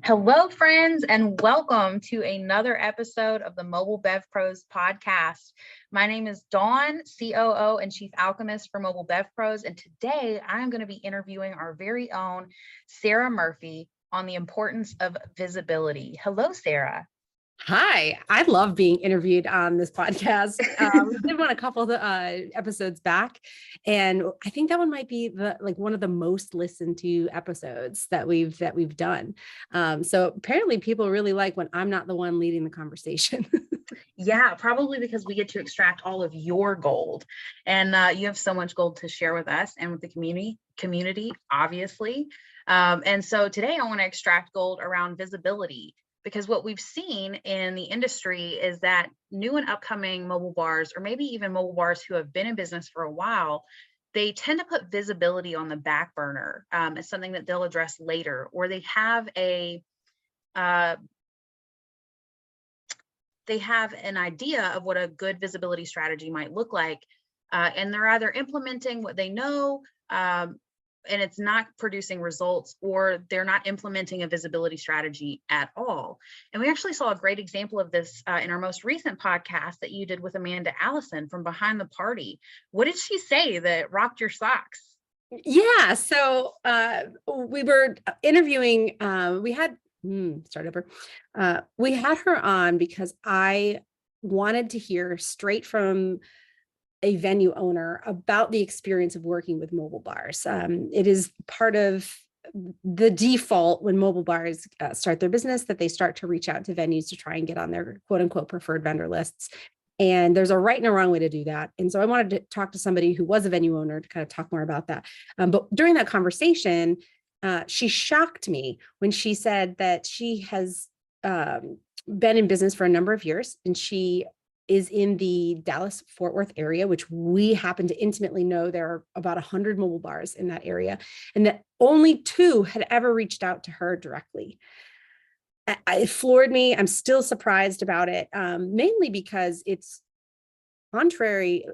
Hello, friends, and welcome to another episode of the Mobile Bev Pros podcast. My name is Dawn, COO and Chief Alchemist for Mobile Bev Pros, and today I'm going to be interviewing our very own Sarah Murphy on the importance of visibility. Hello, Sarah. Hi, I love being interviewed on this podcast. We did one a couple of episodes back, and I think that one might be one of the most listened to episodes that we've done. So apparently, people really like when I'm not the one leading the conversation. Yeah, probably because we get to extract all of your gold, and you have so much gold to share with us and with the community, obviously. And so today I want to extract gold around visibility. Because what we've seen in the industry is that new and upcoming mobile bars, or maybe even mobile bars who have been in business for a while, they tend to put visibility on the back burner as something that they'll address later, or they have an idea of what a good visibility strategy might look like, and they're either implementing what they know, and it's not producing results, or they're not implementing a visibility strategy at all. And we actually saw a great example of this in our most recent podcast that you did with Amanda Allison from Behind the Party. What did she say that rocked your socks? Yeah, so we were interviewing. We had start over. We had her on because I wanted to hear straight from a venue owner about the experience of working with mobile bars. It is part of the default when mobile bars start their business that they start to reach out to venues to try and get on their quote unquote preferred vendor lists. And there's a right and a wrong way to do that. And so I wanted to talk to somebody who was a venue owner to kind of talk more about that. But during that conversation, she shocked me when she said that she has been in business for a number of years, and she is in the Dallas-Fort Worth area, which we happen to intimately know there are about 100 mobile bars in that area, and that only 2 had ever reached out to her directly. It floored me. I'm still surprised about it, mainly because it's contrary.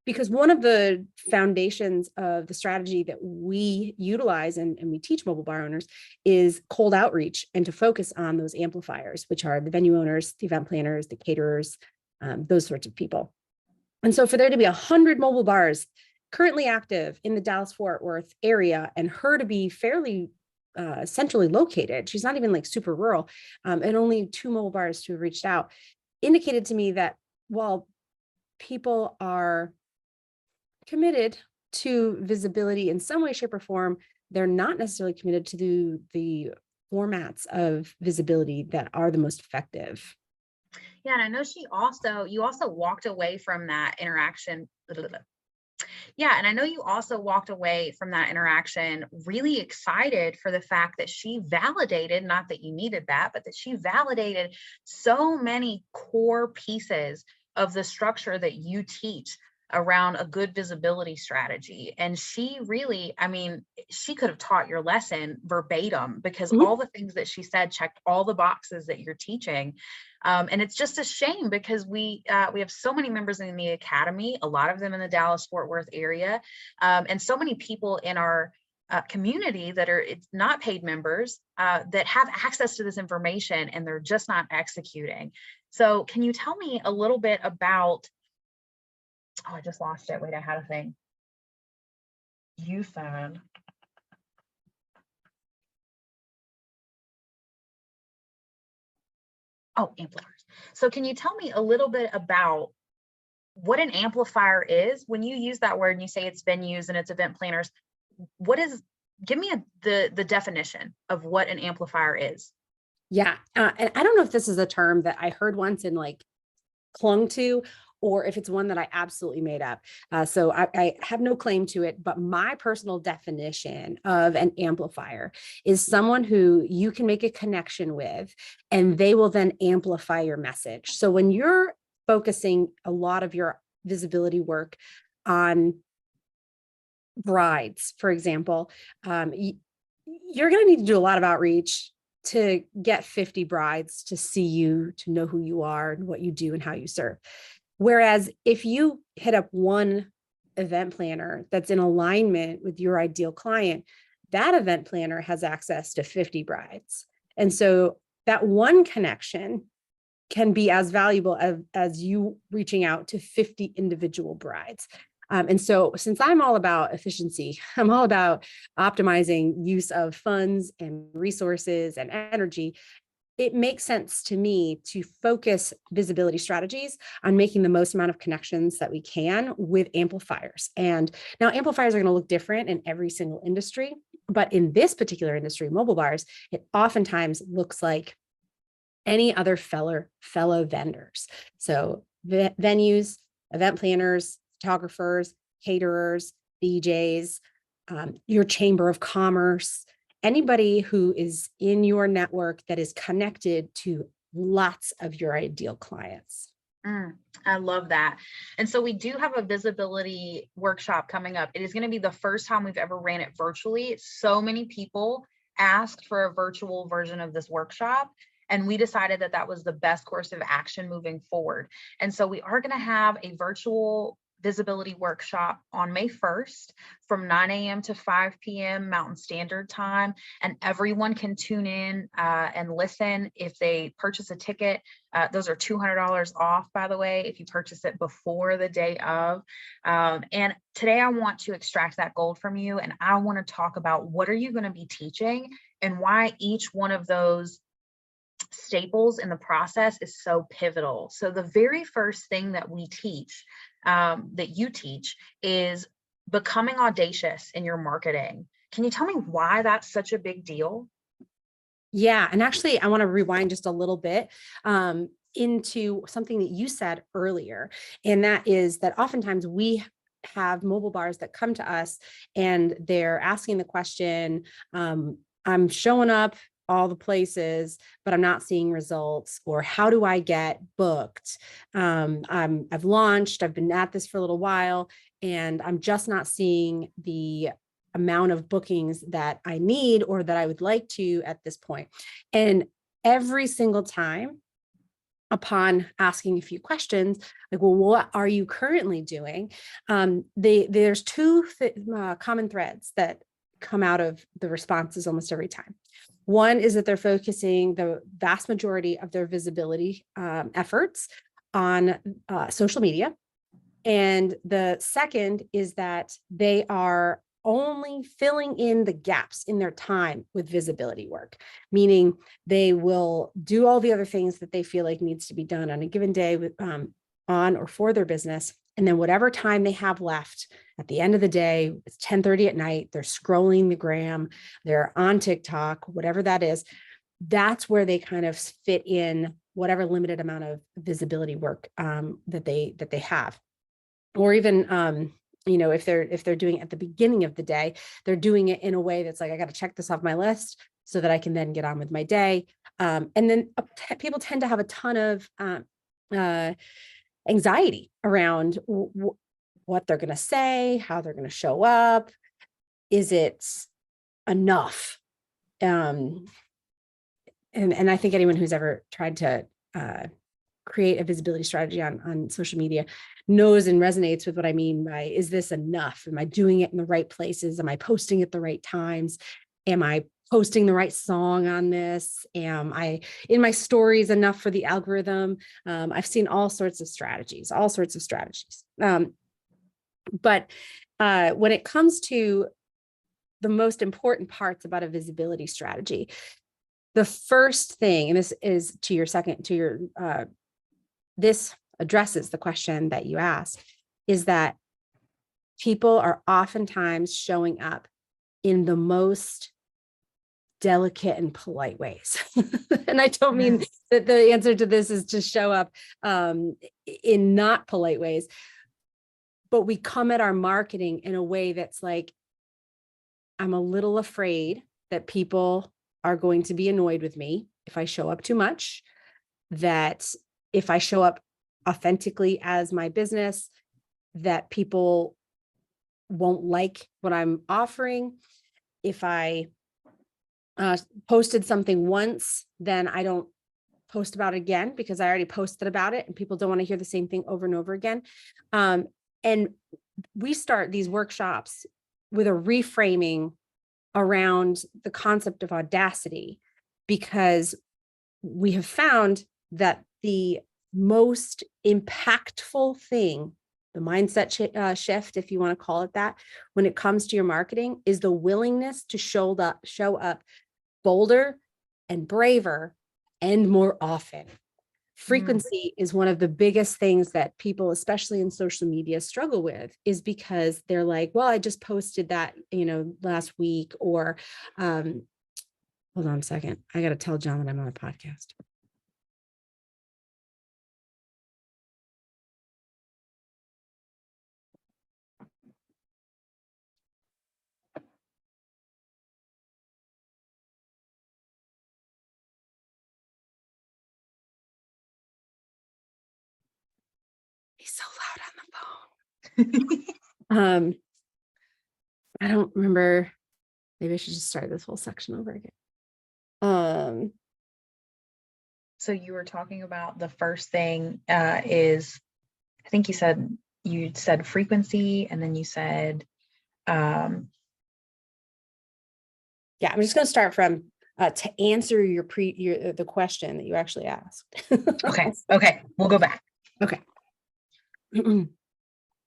Because one of the foundations of the strategy that we utilize and we teach mobile bar owners is cold outreach, and to focus on those amplifiers, which are the venue owners, the event planners, the caterers, those sorts of people. And so for there to be 100 mobile bars currently active in the Dallas-Fort Worth area, and her to be fairly centrally located, she's not even like super rural, and only 2 mobile bars to have reached out, indicated to me that while people are committed to visibility in some way, shape, or form, they're not necessarily committed to the formats of visibility that are the most effective. Yeah, and I know you also walked away from that interaction. Yeah, and I know you also walked away from that interaction really excited for the fact that she validated, not that you needed that, but that she validated so many core pieces of the structure that you teach around a good visibility strategy. And she really, she could have taught your lesson verbatim, because all the things that she said checked all the boxes that you're teaching. And it's just a shame because we have so many members in the academy, a lot of them in the Dallas-Fort Worth area, and so many people in our community that are not paid members that have access to this information, and they're just not executing. So can you tell me a little bit about, oh, I just lost it. Wait, I had a thing. You said, oh, amplifiers. So can you tell me a little bit about what an amplifier is? When you use that word and you say it's venues and it's event planners, give me the definition of what an amplifier is. Yeah. And I don't know if this is a term that I heard once and like clung to, or if it's one that I absolutely made up. So I have no claim to it, but my personal definition of an amplifier is someone who you can make a connection with, and they will then amplify your message. So when you're focusing a lot of your visibility work on brides, for example, you're going to need to do a lot of outreach to get 50 brides to see you, to know who you are and what you do and how you serve. Whereas if you hit up one event planner that's in alignment with your ideal client, that event planner has access to 50 brides. And so that one connection can be as valuable as you reaching out to 50 individual brides. And so since I'm all about efficiency, I'm all about optimizing use of funds and resources and energy, it makes sense to me to focus visibility strategies on making the most amount of connections that we can with amplifiers. And now amplifiers are going to look different in every single industry, but in this particular industry, mobile bars, it oftentimes looks like any other fellow vendors. So venues, event planners, photographers, caterers, DJs, your chamber of commerce, anybody who is in your network that is connected to lots of your ideal clients. I love that. And so we do have a visibility workshop coming up. It is going to be the first time we've ever ran it virtually. So many people asked for a virtual version of this workshop, and we decided that that was the best course of action moving forward. And so we are going to have a virtual visibility workshop on May 1st from 9 a.m. to 5 p.m. Mountain Standard Time. And everyone can tune in and listen if they purchase a ticket. Those are $200 off, by the way, if you purchase it before the day of. And today I want to extract that gold from you. And I want to talk about what are you going to be teaching and why each one of those staples in the process is so pivotal. So the very first thing that we teach, that you teach, is becoming audacious in your marketing. Can you tell me why that's such a big deal? Yeah. And actually, I want to rewind just a little bit into something that you said earlier. And that is that oftentimes we have mobile bars that come to us and they're asking the question, I'm showing up all the places, but I'm not seeing results, or how do I get booked? I've launched, I've been at this for a little while, and I'm just not seeing the amount of bookings that I need or that I would like to at this point. And every single time, upon asking a few questions, like, well, what are you currently doing? There's two common threads that come out of the responses almost every time. One is that they're focusing the vast majority of their visibility efforts on social media. And the second is that they are only filling in the gaps in their time with visibility work, meaning they will do all the other things that they feel like needs to be done on a given day with, on or for their business. And then whatever time they have left at the end of the day, it's 10:30 at night, they're scrolling the gram, they're on TikTok, whatever that is, that's where they kind of fit in whatever limited amount of visibility work that they have. Or even, if they're doing it at the beginning of the day, they're doing it in a way that's like, I got to check this off my list so that I can then get on with my day. And then people tend to have a ton of anxiety around what they're going to say, how they're going to show up. Is it enough? And I think anyone who's ever tried to create a visibility strategy on social media knows and resonates with what I mean by, is this enough? Am I doing it in the right places? Am I posting at the right times? Am I posting the right song on this? Am I in my stories enough for the algorithm? I've seen all sorts of strategies. But when it comes to the most important parts about a visibility strategy, the first thing, and this is this addresses the question that you asked, is that people are oftentimes showing up in the most delicate and polite ways. And I don't mean that the answer to this is to show up in not polite ways, but we come at our marketing in a way that's like, I'm a little afraid that people are going to be annoyed with me if I show up too much, that if I show up authentically as my business, that people won't like what I'm offering. If I posted something once, then I don't post about it again because I already posted about it and people don't want to hear the same thing over and over again. And we start these workshops with a reframing around the concept of audacity, because we have found that the most impactful thing, the mindset shift, if you want to call it that, when it comes to your marketing, is the willingness to show up bolder and braver and more often. Frequency is one of the biggest things that people, especially in social media, struggle with, is because they're like, well, I just posted that, last week, or hold on a second. I got to tell John that I'm on a podcast. He's so loud on the phone. I don't remember. Maybe I should just start this whole section over again. So you were talking about the first thing is, I think you said frequency, and then you said, yeah, I'm just going to start from to answer the question that you actually asked. Okay, we'll go back. Okay.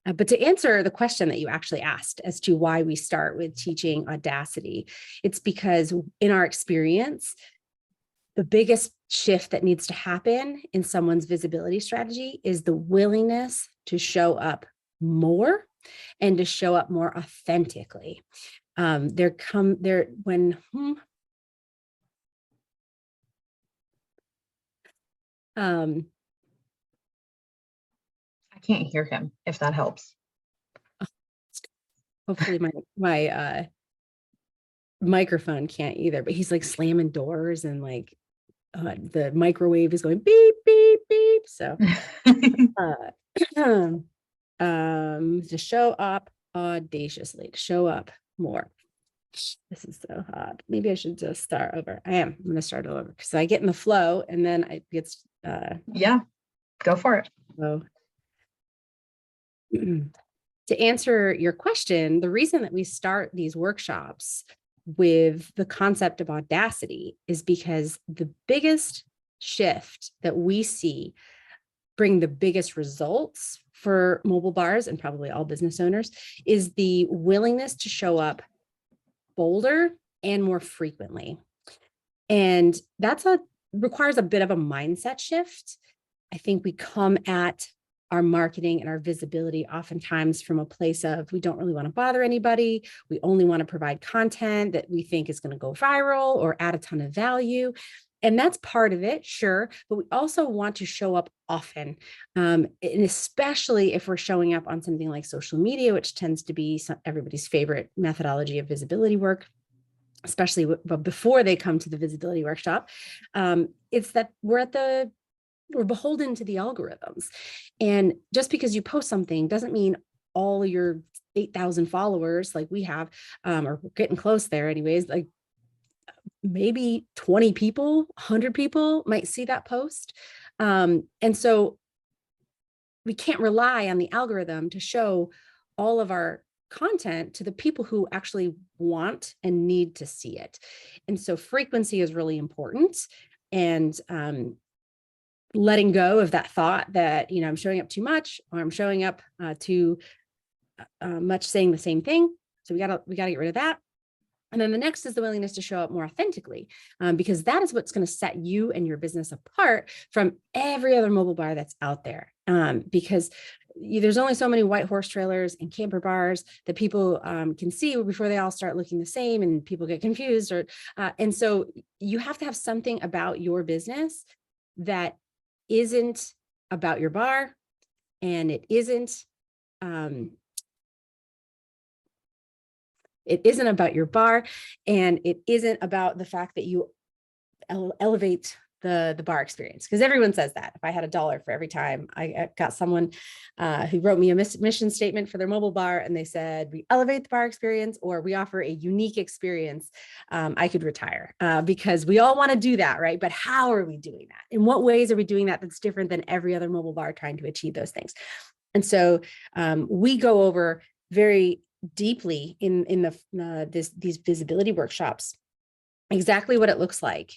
But to answer the question that you actually asked as to why we start with teaching audacity, it's because in our experience, the biggest shift that needs to happen in someone's visibility strategy is the willingness to show up more and to show up more authentically. I can't hear him, if that helps. Hopefully my microphone can't either, but he's like slamming doors, and like the microwave is going beep, beep, beep. So to show up audaciously, to show up more. This is so hot. Maybe I should just start over. I'm going to start over because I get in the flow and then it gets yeah, go for it. So to answer your question, the reason that we start these workshops with the concept of audacity is because the biggest shift that we see bring the biggest results for mobile bars and probably all business owners is the willingness to show up bolder and more frequently. And requires a bit of a mindset shift. I think we come at our marketing and our visibility oftentimes from a place of, we don't really want to bother anybody. We only want to provide content that we think is going to go viral or add a ton of value. And that's part of it, sure. But we also want to show up often. And especially if we're showing up on something like social media, which tends to be everybody's favorite methodology of visibility work, especially before they come to the visibility workshop. It's that we're beholden to the algorithms. And just because you post something doesn't mean all your 8,000 followers like we have, or we're getting close there anyways, like maybe 20 people, 100 people might see that post. And so we can't rely on the algorithm to show all of our content to the people who actually want and need to see it. And so frequency is really important. And letting go of that thought that, I'm showing up too much, or I'm showing up too much saying the same thing. So we gotta get rid of that. And then the next is the willingness to show up more authentically, because that is what's going to set you and your business apart from every other mobile bar that's out there. Because there's only so many white horse trailers and camper bars that people can see before they all start looking the same and people get confused. And so you have to have something about your business that isn't about your bar, and it isn't about your bar, and it isn't about the fact that you elevate the bar experience, because everyone says that. If I had $1 for every time I got someone who wrote me a mission statement for their mobile bar, and they said, we elevate the bar experience, or we offer a unique experience, I could retire, because we all want to do that, right? But how are we doing that? In what ways are we doing that that's different than every other mobile bar trying to achieve those things? And so we go over very deeply in these visibility workshops exactly what it looks like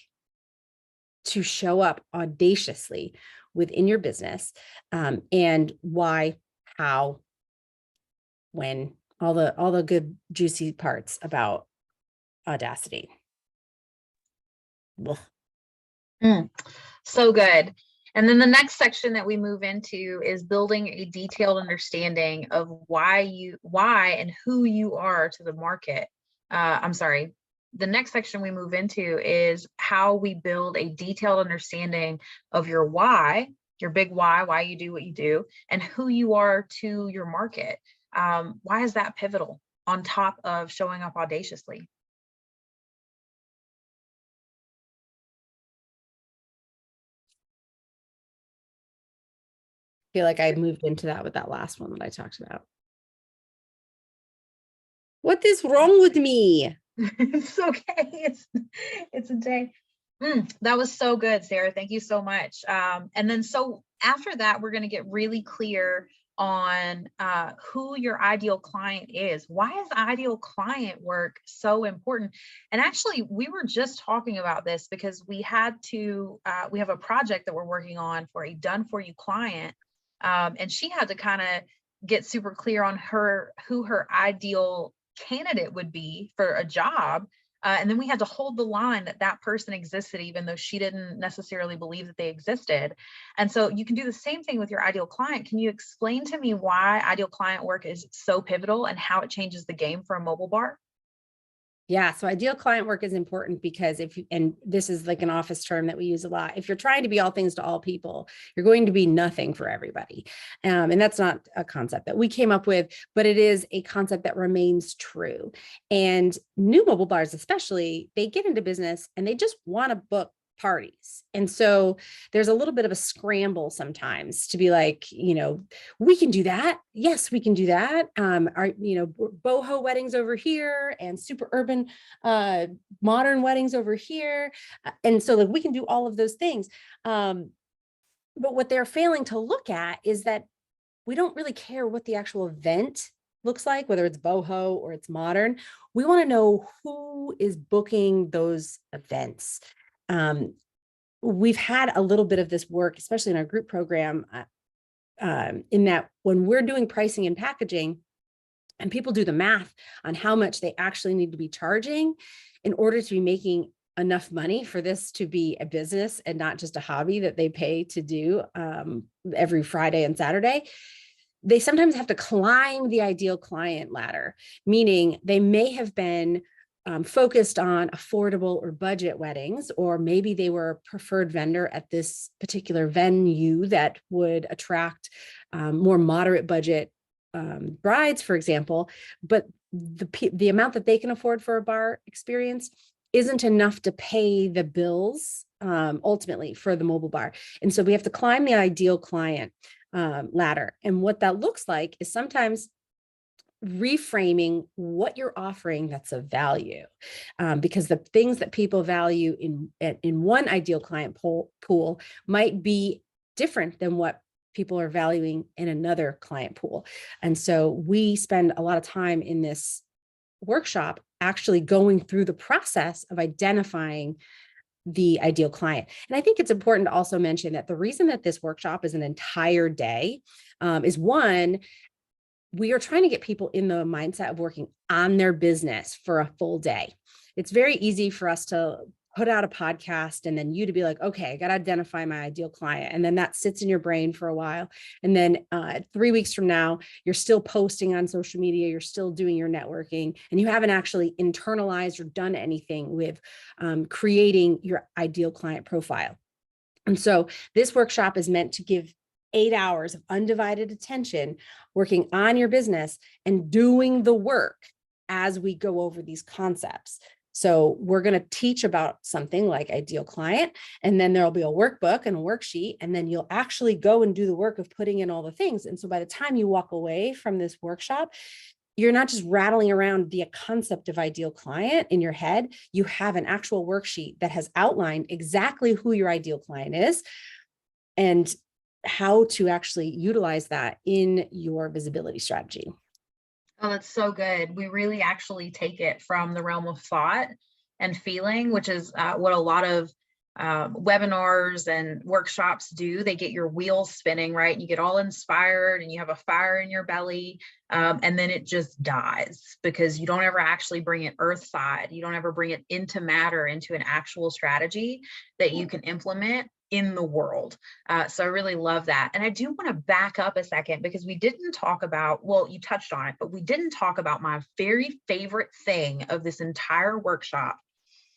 to show up audaciously within your business, and why, how, when, all the good juicy parts about audacity. Ugh. So good. And then the next section that we move into is building a detailed understanding of why and who you are to the market. I'm sorry. The next section we move into is how we build a detailed understanding of your why, your big why you do what you do, and who you are to your market. Why is that pivotal on top of showing up audaciously? Feel like I moved into that with that last one that I talked about. What is wrong with me? It's okay. It's a day. That was so good, Sarah. Thank you so much. And then so after that, we're going to get really clear on who your ideal client is. Why is ideal client work so important? And actually, we were just talking about this because we have a project that we're working on for a done for you client. And she had to kind of get super clear on who her ideal candidate would be for a job. And then we had to hold the line that that person existed, even though she didn't necessarily believe that they existed. And so you can do the same thing with your ideal client. Can you explain to me why ideal client work is so pivotal and how it changes the game for a mobile bar? Yeah. So ideal client work is important because and this is like an office term that we use a lot. If you're trying to be all things to all people, you're going to be nothing for everybody. And that's not a concept that we came up with, but it is a concept that remains true. And new mobile bars, especially, they get into business and they just want to book parties. And so there's a little bit of a scramble sometimes to be like, we can do that. Yes, we can do that. Boho weddings over here and super urban, modern weddings over here. And so like we can do all of those things. But what they're failing to look at is that we don't really care what the actual event looks like, whether it's boho or it's modern. We want to know who is booking those events. We've had a little bit of this work, especially in our group program, in that when we're doing pricing and packaging, and people do the math on how much they actually need to be charging in order to be making enough money for this to be a business and not just a hobby that they pay to do every Friday and Saturday, they sometimes have to climb the ideal client ladder, meaning they may have been focused on affordable or budget weddings, or maybe they were a preferred vendor at this particular venue that would attract more moderate budget brides, for example, but the amount that they can afford for a bar experience isn't enough to pay the bills ultimately for the mobile bar. And so we have to climb the ideal client ladder. And what that looks like is sometimes reframing what you're offering that's of value, because the things that people value in one ideal client pool might be different than what people are valuing in another client pool. And so we spend a lot of time in this workshop actually going through the process of identifying the ideal client. And I think it's important to also mention that the reason that this workshop is an entire day is one, we are trying to get people in the mindset of working on their business for a full day. It's very easy for us to put out a podcast and then you to be like, okay, I got to identify my ideal client. And then that sits in your brain for a while. And then 3 weeks from now, you're still posting on social media, you're still doing your networking, and you haven't actually internalized or done anything with creating your ideal client profile. And so this workshop is meant to give 8 hours of undivided attention working on your business and doing the work as we go over these concepts. So we're going to teach about something like ideal client, and then there'll be a workbook and a worksheet, and then you'll actually go and do the work of putting in all the things. And so by the time you walk away from this workshop, you're not just rattling around the concept of ideal client in your head. You have an actual worksheet that has outlined exactly who your ideal client is and how to actually utilize that in your visibility strategy. Oh, that's so good. We really actually take it from the realm of thought and feeling, which is what a lot of webinars and workshops do. They get your wheels spinning, right? And you get all inspired and you have a fire in your belly. And then it just dies because you don't ever actually bring it earth side. You don't ever bring it into matter, into an actual strategy that you can implement in the world. So I really love that. And I do want to back up a second because we didn't talk about, well, you touched on it, but we didn't talk about my very favorite thing of this entire workshop.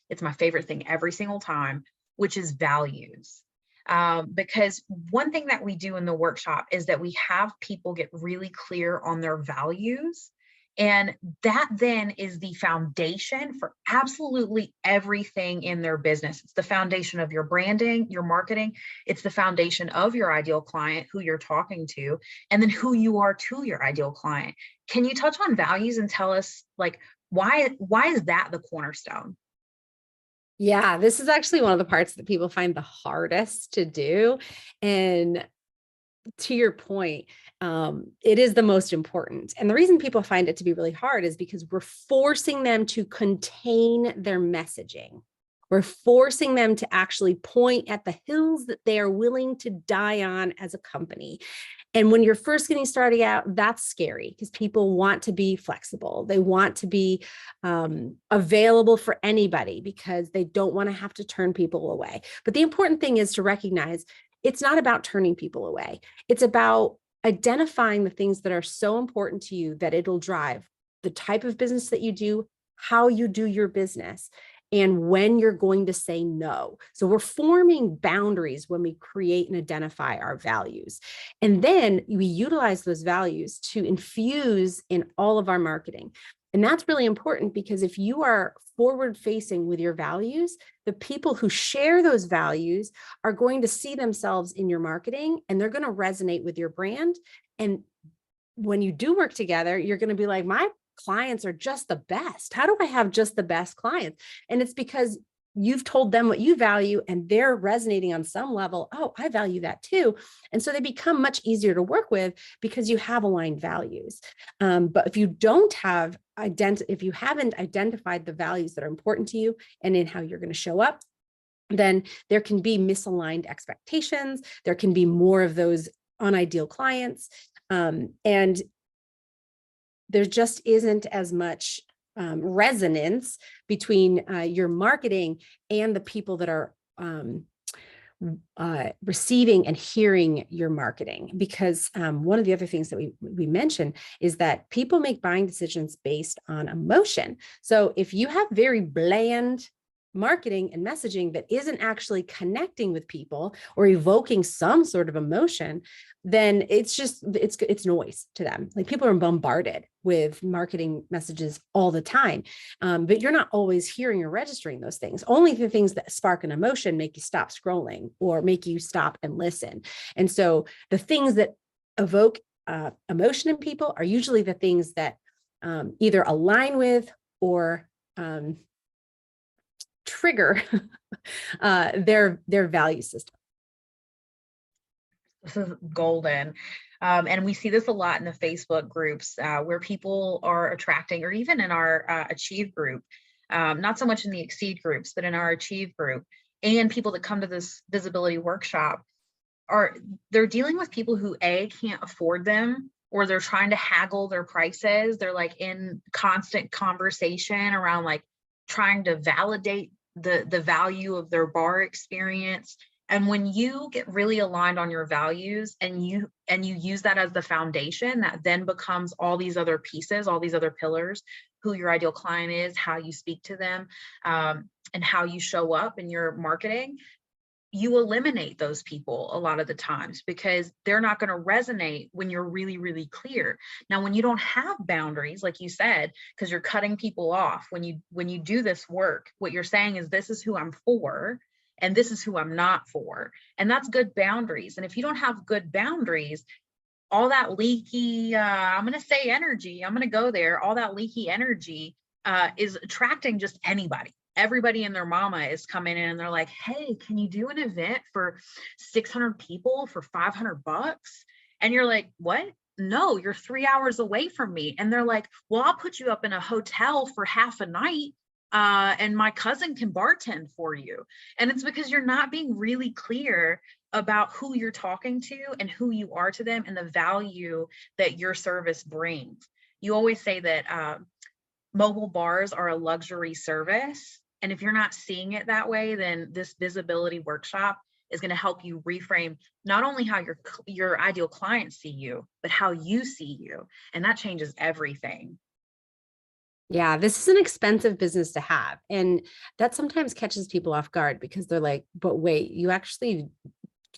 It's my favorite thing every single time, which is values. Because one thing that we do in the workshop is that we have people get really clear on their values. And that then is the foundation for absolutely everything in their business. It's the foundation of your branding, your marketing. It's the foundation of your ideal client, who you're talking to, and then who you are to your ideal client. Can you touch on values and tell us, like, why is that the cornerstone? Yeah, this is actually one of the parts that people find the hardest to do. And to your point, it is the most important. And the reason people find it to be really hard is because we're forcing them to contain their messaging. We're forcing them to actually point at the hills that they are willing to die on as a company. And when you're first getting started out, that's scary because people want to be flexible. They want to be available for anybody because they don't want to have to turn people away. But the important thing is to recognize it's not about turning people away. It's about identifying the things that are so important to you that it'll drive the type of business that you do, how you do your business, and when you're going to say no. So we're forming boundaries when we create and identify our values. And then we utilize those values to infuse in all of our marketing. And that's really important because if you are forward facing with your values, the people who share those values are going to see themselves in your marketing and they're going to resonate with your brand. And when you do work together, you're going to be like, my clients are just the best. How do I have just the best clients? And it's because you've told them what you value and they're resonating on some level. Oh, I value that too. And so they become much easier to work with because you have aligned values. But if you don't have if you haven't identified the values that are important to you and in how you're going to show up, then there can be misaligned expectations. There can be more of those unideal clients. And there just isn't as much resonance between your marketing and the people that are receiving and hearing your marketing. Because one of the other things that we mentioned is that people make buying decisions based on emotion. So if you have very bland marketing and messaging that isn't actually connecting with people or evoking some sort of emotion, then it's noise to them. Like people are bombarded with marketing messages all the time, but you're not always hearing or registering those things. Only the things that spark an emotion make you stop scrolling or make you stop and listen. And so the things that evoke emotion in people are usually the things that either align with or trigger their value system. This is golden. And we see this a lot in the Facebook groups where people are attracting, or even in our Achieve group, not so much in the Exceed groups, but in our Achieve group, and people that come to this visibility workshop they're dealing with people who can't afford them, or they're trying to haggle their prices. They're like in constant conversation around like trying to validate the value of their bar experience. And when you get really aligned on your values and you use that as the foundation, that then becomes all these other pieces, all these other pillars: who your ideal client is, how you speak to them, and how you show up in your marketing. You eliminate those people a lot of the times because they're not going to resonate when you're really, really clear. Now, when you don't have boundaries, like you said, because you're cutting people off, when you do this work, what you're saying is, this is who I'm for and this is who I'm not for. And that's good boundaries. And if you don't have good boundaries, all that leaky, I'm going to say energy, I'm going to go there, all that leaky energy is attracting just anybody. Everybody and their mama is coming in and they're like, hey, can you do an event for 600 people for $500? And you're like, what? no, you're 3 hours away from me. And they're like, well, I'll put you up in a hotel for half a night. And my cousin can bartend for you. And it's because you're not being really clear about who you're talking to and who you are to them and the value that your service brings. You always say that mobile bars are a luxury service. And if you're not seeing it that way, then this visibility workshop is going to help you reframe not only how your ideal clients see you, but how you see you. And that changes everything. Yeah, this is an expensive business to have. And that sometimes catches people off guard because they're like, but wait, you actually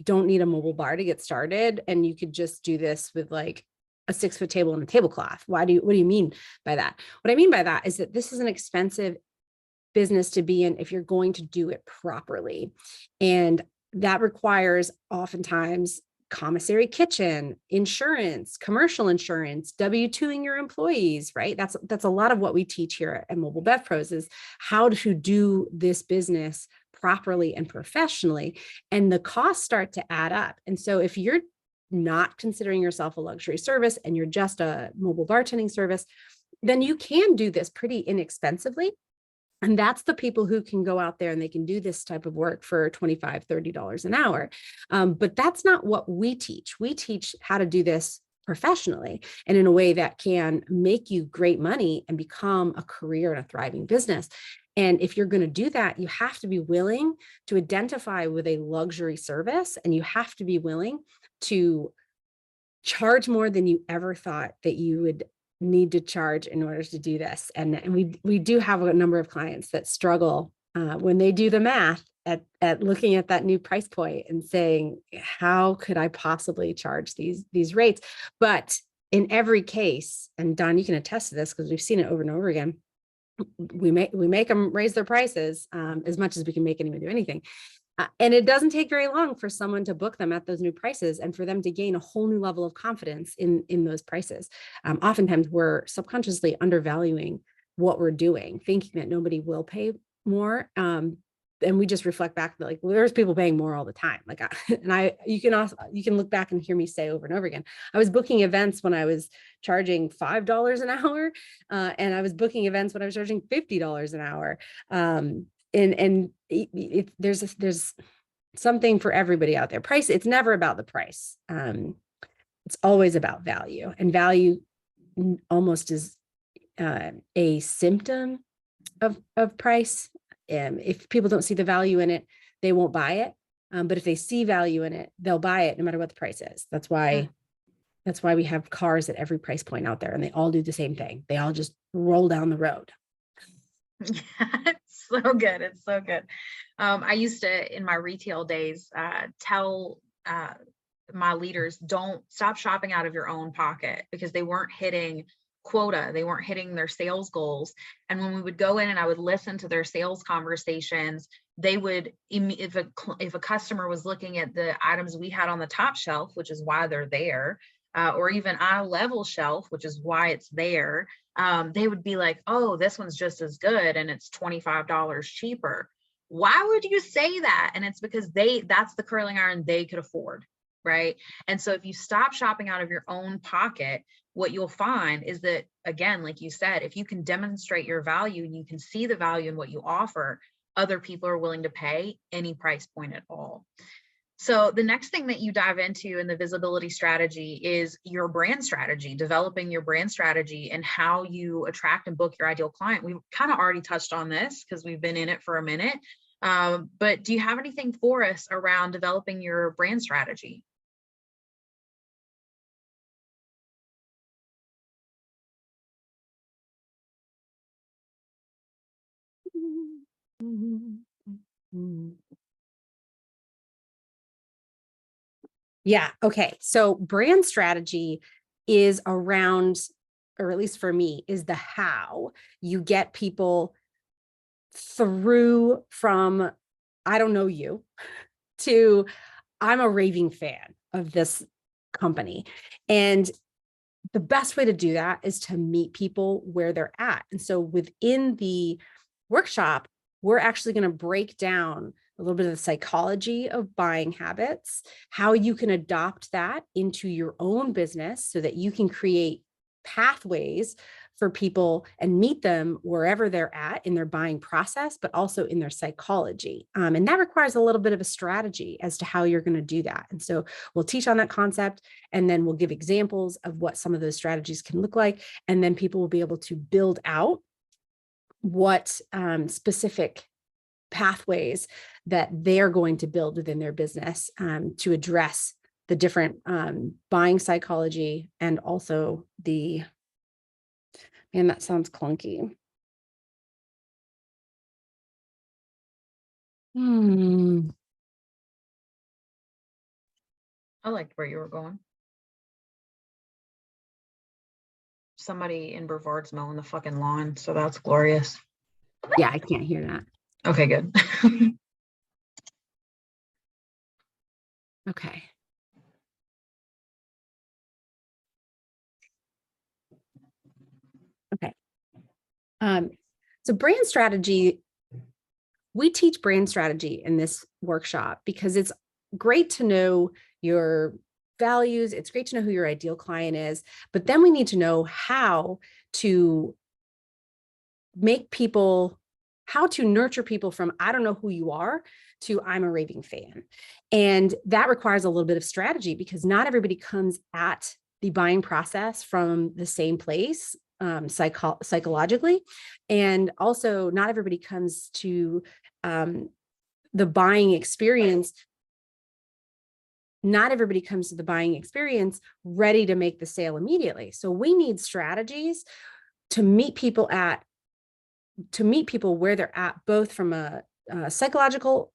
don't need a mobile bar to get started. And you could just do this with like a 6-foot table and a tablecloth. What do you mean by that? What I mean by that is that this is an expensive business to be in if you're going to do it properly. And that requires oftentimes commissary kitchen, insurance, commercial insurance, W-2ing your employees, right? That's a lot of what we teach here at Mobile Bev Pros is how to do this business properly and professionally. And the costs start to add up. And so if you're not considering yourself a luxury service and you're just a mobile bartending service, then you can do this pretty inexpensively. And that's the people who can go out there and they can do this type of work for $25, $30 an hour. But that's not what we teach. We teach how to do this professionally and in a way that can make you great money and become a career and a thriving business. And if you're going to do that, you have to be willing to identify with a luxury service, and you have to be willing to charge more than you ever thought that you would need to charge in order to do this. And we do have a number of clients that struggle when they do the math at looking at that new price point and saying, how could I possibly charge these rates? But in every case, and Don, you can attest to this because we've seen it over and over again, we make them raise their prices as much as we can make anyone do anything. And it doesn't take very long for someone to book them at those new prices and for them to gain a whole new level of confidence in those prices. Oftentimes we're subconsciously undervaluing what we're doing, thinking that nobody will pay more. And we just reflect back like, well, there's people paying more all the time. Like, you can look back and hear me say over and over again, I was booking events when I was charging $5 an hour. And I was booking events when I was charging $50 an hour. There's something for everybody out there. Price, it's never about the price. It's always about value, and value almost is a symptom of price. If people don't see the value in it, they won't buy it. But if they see value in it, they'll buy it no matter what the price is. That's why we have cars at every price point out there, and they all do the same thing. They all just roll down the road. Yeah, it's so good. It's so good. I used to, in my retail days, tell my leaders, don't stop shopping out of your own pocket, because they weren't hitting quota. They weren't hitting their sales goals. And when we would go in and I would listen to their sales conversations, they would, if a customer was looking at the items we had on the top shelf, which is why they're there, or even eye level shelf, which is why it's there, they would be like, oh, this one's just as good and it's $25 cheaper. Why would you say that? And it's because that's the curling iron they could afford, right? And so if you stop shopping out of your own pocket, what you'll find is that, again, like you said, if you can demonstrate your value and you can see the value in what you offer, other people are willing to pay any price point at all. So the next thing that you dive into in the visibility strategy is your brand strategy, developing your brand strategy and how you attract and book your ideal client. We've kind of already touched on this because we've been in it for a minute. But do you have anything for us around developing your brand strategy? Yeah. Okay. So brand strategy is around, or at least for me, is the how you get people through from, I don't know you, to I'm a raving fan of this company. And the best way to do that is to meet people where they're at. And so within the workshop, we're actually going to break down a little bit of the psychology of buying habits, how you can adopt that into your own business so that you can create pathways for people and meet them wherever they're at in their buying process, but also in their psychology. And that requires a little bit of a strategy as to how you're going to do that. And so we'll teach on that concept, and then we'll give examples of what some of those strategies can look like. And then people will be able to build out what specific pathways that they're going to build within their business to address the different buying psychology and also the, man, that sounds clunky. I liked where you were going. Somebody in Brevard's mowing the fucking lawn, so that's glorious. Yeah, I can't hear that. Okay, good. Okay. Okay. So brand strategy, we teach brand strategy in this workshop because it's great to know your values. It's great to know who your ideal client is, but then we need to know how to how to nurture people from, I don't know who you are, to I'm a raving fan. And that requires a little bit of strategy because not everybody comes at the buying process from the same place psychologically. And also not everybody comes to the buying experience. Not everybody comes to the buying experience ready to make the sale immediately. So we need strategies to meet people where they're at, both from a psychological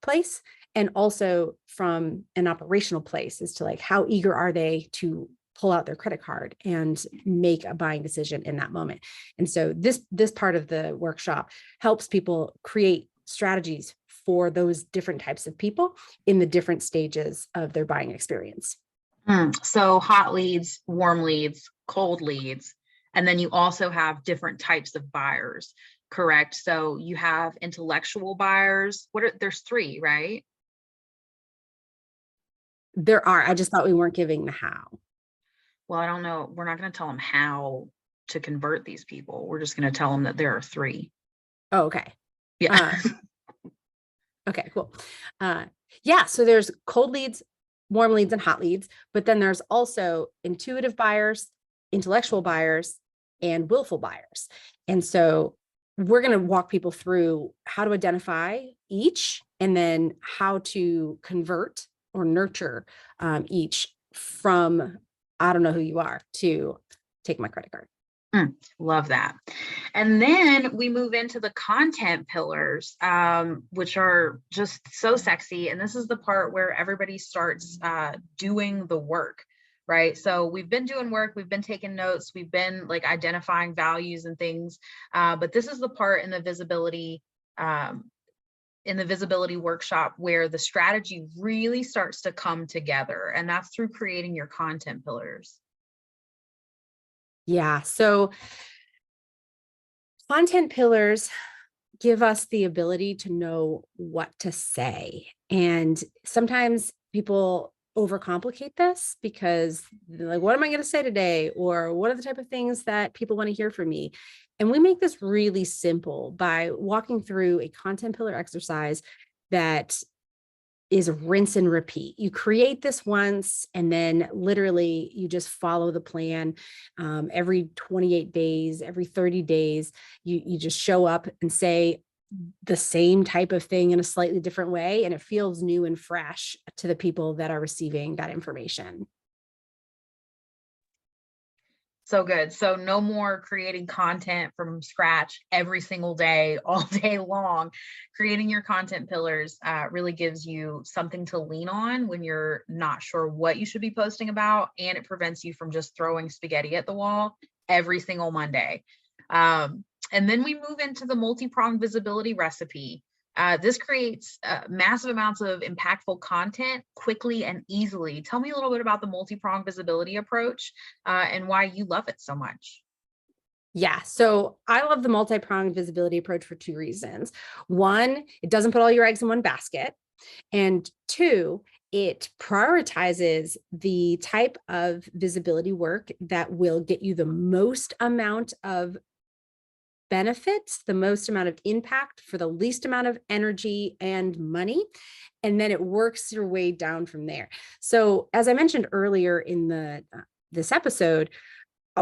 place and also from an operational place, as to like, how eager are they to pull out their credit card and make a buying decision in that moment. And so this part of the workshop helps people create strategies for those different types of people in the different stages of their buying experience. So hot leads, warm leads, cold leads. And then you also have different types of buyers, correct? So you have intellectual buyers. There's 3, right? There are. I just thought we weren't giving the how. Well, I don't know. We're not going to tell them how to convert these people. We're just going to tell them that there are 3. Oh, okay. Yeah. Okay, cool. Yeah, so there's cold leads, warm leads, and hot leads, but then there's also intuitive buyers, intellectual buyers, and willful buyers. And so we're going to walk people through how to identify each and then how to convert or nurture each from, I don't know who you are, to take my credit card. Love that. And then we move into the content pillars, which are just so sexy. And this is the part where everybody starts doing the work, right? So we've been doing work, we've been taking notes, we've been like identifying values and things. But this is the part in the visibility workshop where the strategy really starts to come together. And that's through creating your content pillars. Yeah. So content pillars give us the ability to know what to say. And sometimes people overcomplicate this because they're like, what am I going to say today? Or what are the type of things that people want to hear from me? And we make this really simple by walking through a content pillar exercise that is rinse and repeat. You create this once, and then literally you just follow the plan. Every 28 days, every 30 days, you just show up and say the same type of thing in a slightly different way. And it feels new and fresh to the people that are receiving that information. So good. So no more creating content from scratch every single day, all day long. Creating your content pillars really gives you something to lean on when you're not sure what you should be posting about. And it prevents you from just throwing spaghetti at the wall every single Monday. And then we move into the multi-pronged visibility recipe. This creates massive amounts of impactful content quickly and easily. Tell me a little bit about the multi-pronged visibility approach and why you love it so much. Yeah. So I love the multi-pronged visibility approach for two reasons. One, it doesn't put all your eggs in one basket. And two, it prioritizes the type of visibility work that will get you the most amount of benefits, the most amount of impact for the least amount of energy and money. And then it works your way down from there. So as I mentioned earlier in this episode,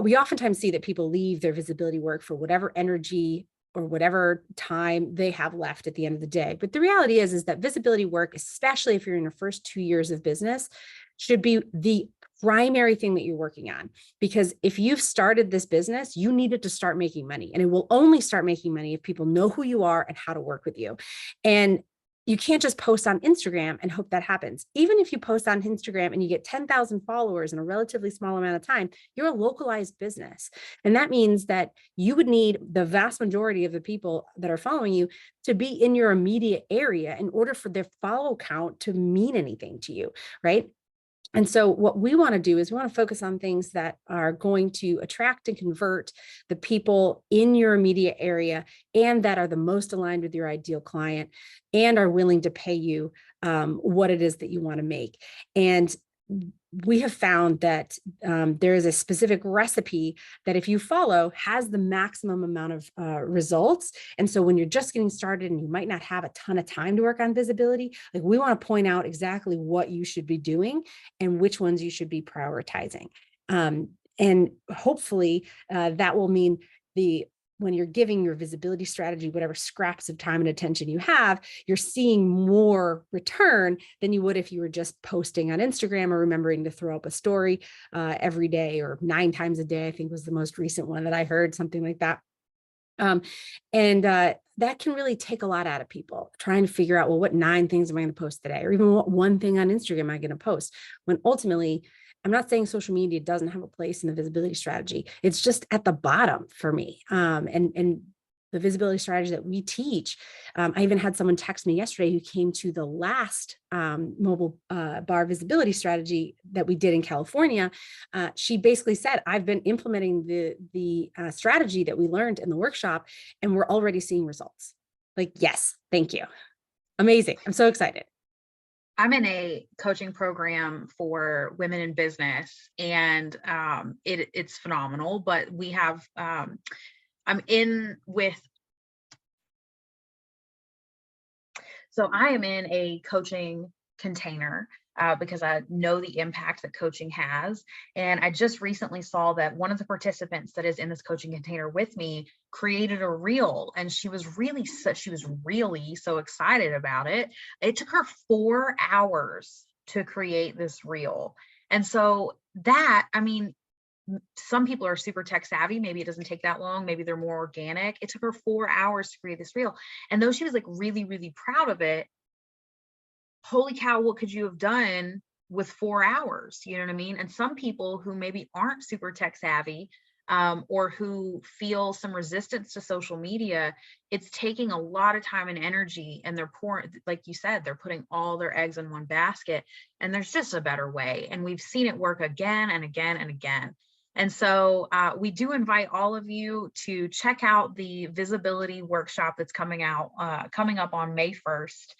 we oftentimes see that people leave their visibility work for whatever energy or whatever time they have left at the end of the day. But the reality is that visibility work, especially if you're in your first 2 years of business, should be the primary thing that you're working on. Because if you've started this business, you needed to start making money. And it will only start making money if people know who you are and how to work with you. And you can't just post on Instagram and hope that happens. Even if you post on Instagram and you get 10,000 followers in a relatively small amount of time, you're a localized business. And that means that you would need the vast majority of the people that are following you to be in your immediate area in order for their follow count to mean anything to you, right? And so what we want to do is we want to focus on things that are going to attract and convert the people in your immediate area and that are the most aligned with your ideal client and are willing to pay you what it is that you want to make. And we have found that there is a specific recipe that if you follow has the maximum amount of results. And so when you're just getting started and you might not have a ton of time to work on visibility, like we want to point out exactly what you should be doing and which ones you should be prioritizing. And hopefully that will mean when you're giving your visibility strategy, whatever scraps of time and attention you have, you're seeing more return than you would if you were just posting on Instagram or remembering to throw up a story every day or 9 times a day, I think was the most recent one that I heard, something like that. And that can really take a lot out of people trying to figure out, well, what 9 things am I going to post today? Or even what 1 thing on Instagram am I going to post? When ultimately, I'm not saying social media doesn't have a place in the visibility strategy. It's just at the bottom for me. And the visibility strategy that we teach. I even had someone text me yesterday who came to the last mobile bar visibility strategy that we did in California. She basically said, I've been implementing the strategy that we learned in the workshop, and we're already seeing results. Like, yes, thank you. Amazing. I'm so excited. I'm in a coaching program for women in business, and it's phenomenal. But we have, I'm in with, so I am in a coaching container because I know the impact that coaching has. And I just recently saw that one of the participants that is in this coaching container with me created a reel, and she was really so excited about it. It took her 4 hours to create this reel. And so that, I mean, some people are super tech savvy. Maybe it doesn't take that long. Maybe they're more organic. It took her 4 hours to create this reel. And though she was like really, really proud of it, holy cow, what could you have done with 4 hours? You know what I mean? And some people who maybe aren't super tech savvy, or who feel some resistance to social media, it's taking a lot of time and energy, and they're pouring, like you said, they're putting all their eggs in one basket, and there's just a better way. And we've seen it work again and again and again. And so we do invite all of you to check out the visibility workshop that's coming up on May 1st.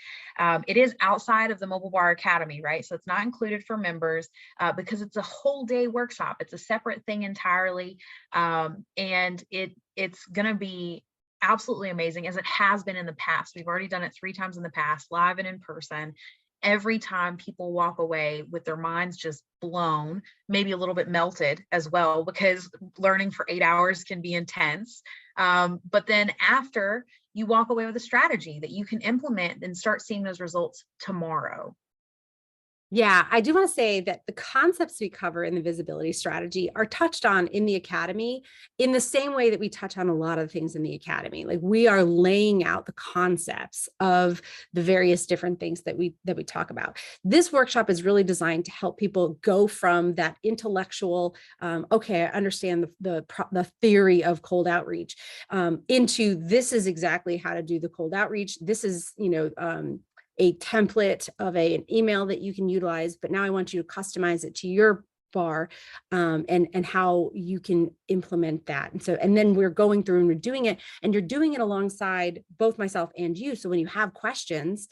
It is outside of the Mobile Bar Academy, right? So it's not included for members because it's a whole day workshop. It's a separate thing entirely. And it's going to be absolutely amazing, as it has been in the past. We've already done it 3 times in the past, live and in person. Every time people walk away with their minds just blown, maybe a little bit melted as well, because learning for 8 hours can be intense. But then after, you walk away with a strategy that you can implement and start seeing those results tomorrow. Yeah, I do want to say that the concepts we cover in the visibility strategy are touched on in the academy in the same way that we touch on a lot of things in the academy. Like, we are laying out the concepts of the various different things that we talk about. This workshop is really designed to help people go from that intellectual, okay, I understand the theory of cold outreach, into this is exactly how to do the cold outreach. This is, a template of an email that you can utilize, but now I want you to customize it to your bar, and how you can implement that. And then we're going through and we're doing it, and you're doing it alongside both myself and you. So when you have questions,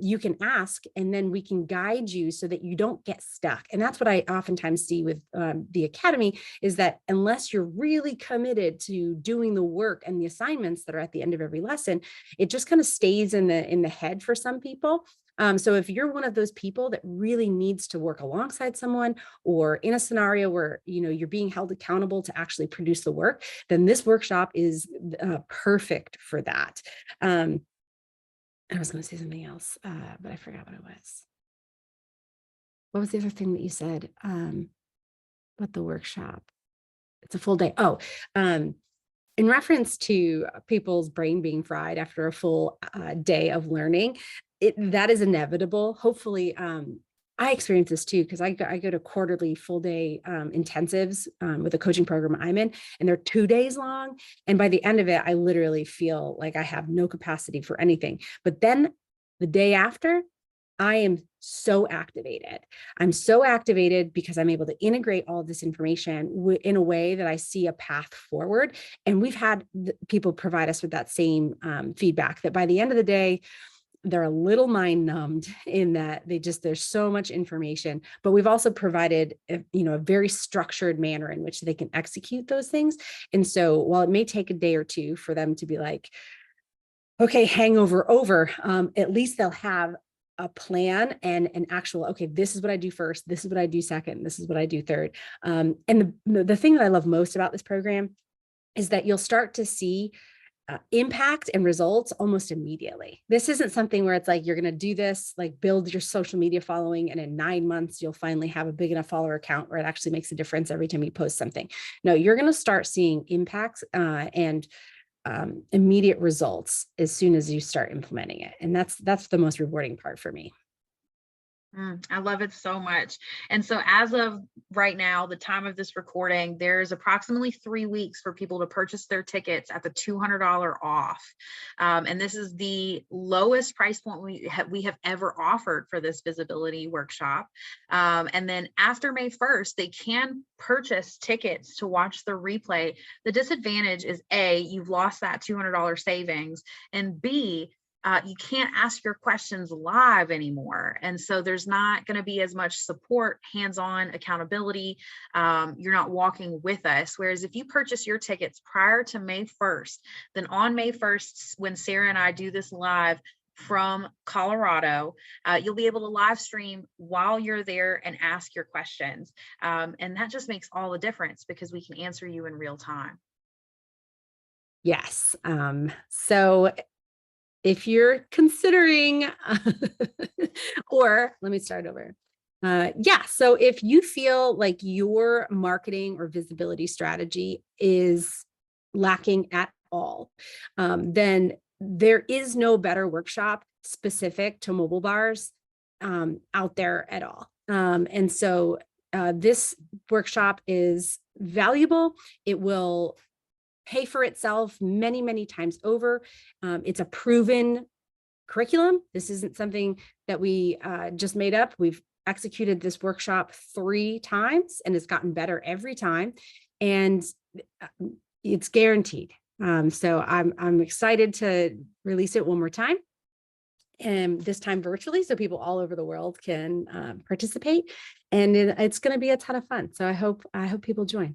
you can ask, and then we can guide you so that you don't get stuck. And that's what I oftentimes see with the academy, is that unless you're really committed to doing the work and the assignments that are at the end of every lesson, it just kind of stays in the head for some people. So if you're one of those people that really needs to work alongside someone, or in a scenario where you're being held accountable to actually produce the work, then this workshop is perfect for that. I was going to say something else, but I forgot what it was. What was the other thing that you said about the workshop? It's a full day. Oh, in reference to people's brain being fried after a full day of learning, that is inevitable. Hopefully, I experience this too, because I go to quarterly full day intensives with the coaching program I'm in, and they're 2 days long. And by the end of it, I literally feel like I have no capacity for anything. But then the day after, I am so activated. I'm so activated because I'm able to integrate all of this information in a way that I see a path forward. And we've had people provide us with that same feedback, that by the end of the day, they're a little mind numbed, in that there's so much information, but we've also provided a very structured manner in which they can execute those things. And so while it may take a day or two for them to be like, okay, hangover over, at least they'll have a plan and an actual, okay, this is what I do first, this is what I do second, this is what I do third. And the thing that I love most about this program is that you'll start to see impact and results almost immediately. This isn't something where it's like, you're going to do this, like build your social media following, and in 9 months, you'll finally have a big enough follower account where it actually makes a difference every time you post something. No, you're going to start seeing impacts and immediate results as soon as you start implementing it. And that's the most rewarding part for me. I love it so much. And so as of right now, the time of this recording, there's approximately 3 weeks for people to purchase their tickets at the $200 off. And this is the lowest price point we have ever offered for this visibility workshop. And then after May 1st, they can purchase tickets to watch the replay. The disadvantage is A, you've lost that $200 savings, and B, you can't ask your questions live anymore. And so there's not going to be as much support, hands-on accountability. You're not walking with us. Whereas if you purchase your tickets prior to May 1st, then on May 1st, when Sarah and I do this live from Colorado, you'll be able to live stream while you're there and ask your questions. And that just makes all the difference, because we can answer you in real time. Yes. So if you're considering, or let me start over. So if you feel like your marketing or visibility strategy is lacking at all, then there is no better workshop specific to mobile bars out there at all. And so this workshop is valuable. It will pay for itself many, many times over. It's a proven curriculum. This isn't something that we just made up. We've executed this workshop 3 times, and it's gotten better every time, and it's guaranteed. So I'm excited to release it one more time, and this time virtually, so people all over the world can participate, and it's going to be a ton of fun. So I hope people join.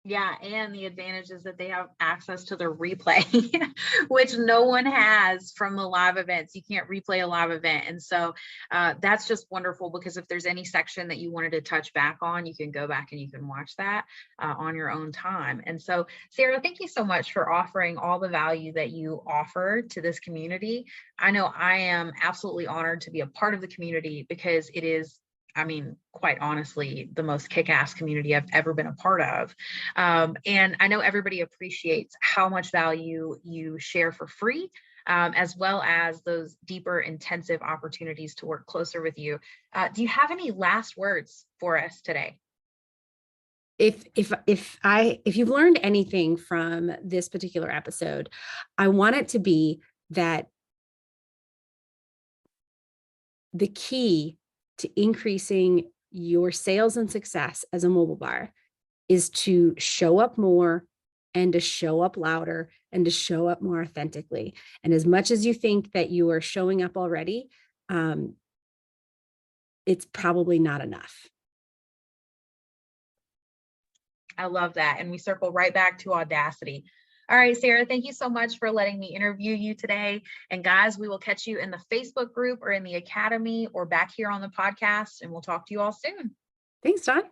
Yeah, and the advantage is that they have access to the replay, which no one has from the live events. You can't replay a live event. And so that's just wonderful, because if there's any section that you wanted to touch back on, you can go back and you can watch that on your own time. And so, Sarah, thank you so much for offering all the value that you offer to this community. I know I am absolutely honored to be a part of the community, because it is, I mean, quite honestly, the most kick-ass community I've ever been a part of. And I know everybody appreciates how much value you share for free, as well as those deeper, intensive opportunities to work closer with you. Do you have any last words for us today? If you've learned anything from this particular episode, I want it to be that the key to increasing your sales and success as a mobile bar is to show up more and to show up louder and to show up more authentically. And as much as you think that you are showing up already, it's probably not enough. I love that. And we circle right back to audacity. All right, Sarah, thank you so much for letting me interview you today. And guys, we will catch you in the Facebook group or in the academy or back here on the podcast, and we'll talk to you all soon. Thanks, Dawn.